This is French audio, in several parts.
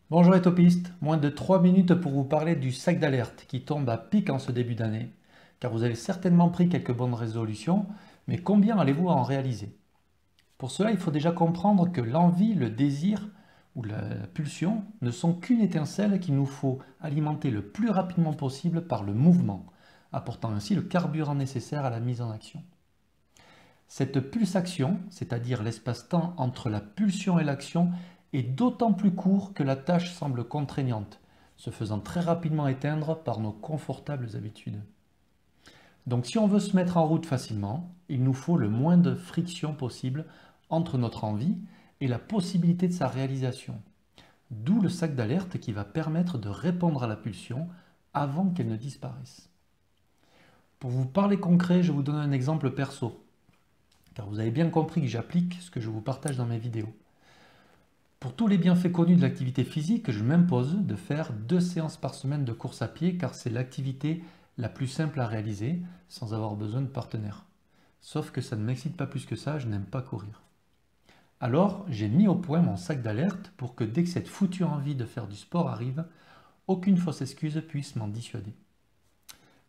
Bonjour les topistes, moins de 3 minutes pour vous parler du sac d'alerte qui tombe à pic en ce début d'année, car vous avez certainement pris quelques bonnes résolutions, mais combien allez-vous en réaliser? Pour cela, il faut déjà comprendre que l'envie, le désir ou la pulsion ne sont qu'une étincelle qu'il nous faut alimenter le plus rapidement possible par le mouvement, apportant ainsi le carburant nécessaire à la mise en action. Cette pulsation, c'est-à-dire l'espace-temps entre la pulsion et l'action, est d'autant plus court que la tâche semble contraignante, se faisant très rapidement éteindre par nos confortables habitudes. Donc si on veut se mettre en route facilement, il nous faut le moins de friction possible entre notre envie et la possibilité de sa réalisation. D'où le sac d'alerte qui va permettre de répondre à la pulsion avant qu'elle ne disparaisse. Pour vous parler concret, je vous donne un exemple perso, car vous avez bien compris que j'applique ce que je vous partage dans mes vidéos. Pour tous les bienfaits connus de l'activité physique, je m'impose de faire 2 séances par semaine de course à pied car c'est l'activité la plus simple à réaliser sans avoir besoin de partenaire. Sauf que ça ne m'excite pas plus que ça, je n'aime pas courir. Alors, j'ai mis au point mon sac d'alerte pour que dès que cette foutue envie de faire du sport arrive, aucune fausse excuse puisse m'en dissuader.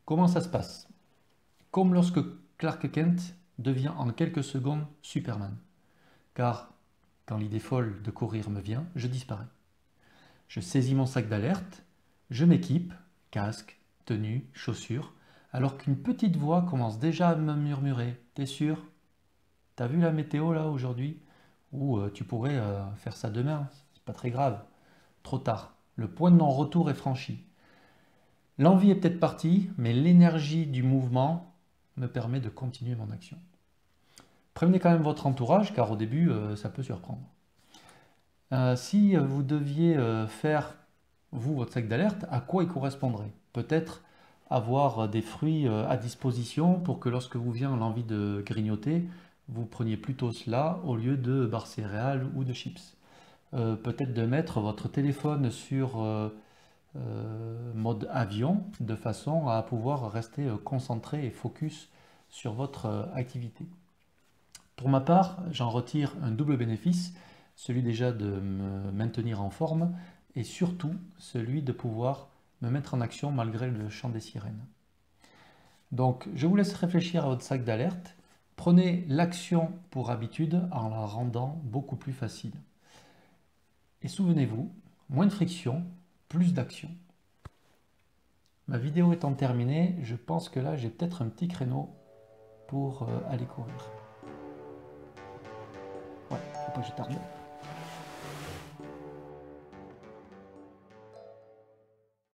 Comment ça se passe? Comme lorsque Clark Kent devient en quelques secondes Superman. Car quand l'idée folle de courir me vient, je disparais. Je saisis mon sac d'alerte, je m'équipe, casque, tenue, chaussures, alors qu'une petite voix commence déjà à me murmurer. T'es sûr? T'as vu la météo là aujourd'hui? Ou tu pourrais faire ça demain, c'est pas très grave. Trop tard, le point de non-retour est franchi. L'envie est peut-être partie, mais l'énergie du mouvement me permet de continuer mon action. Prévenez quand même votre entourage, car au début, ça peut surprendre. Si vous deviez faire, vous, votre sac d'alerte, à quoi il correspondrait? Peut-être avoir des fruits à disposition pour que lorsque vous vient l'envie de grignoter, vous preniez plutôt cela au lieu de barres céréales ou de chips. Peut-être de mettre votre téléphone sur mode avion de façon à pouvoir rester concentré et focus sur votre activité. Pour ma part, j'en retire un double bénéfice, celui déjà de me maintenir en forme et surtout celui de pouvoir me mettre en action malgré le chant des sirènes. Donc je vous laisse réfléchir à votre sac d'alerte. Prenez l'action pour habitude en la rendant beaucoup plus facile. Et souvenez-vous, moins de friction, plus d'action. Ma vidéo étant terminée, je pense que là j'ai peut-être un petit créneau pour aller courir. Ouais, faut pas que je tarde.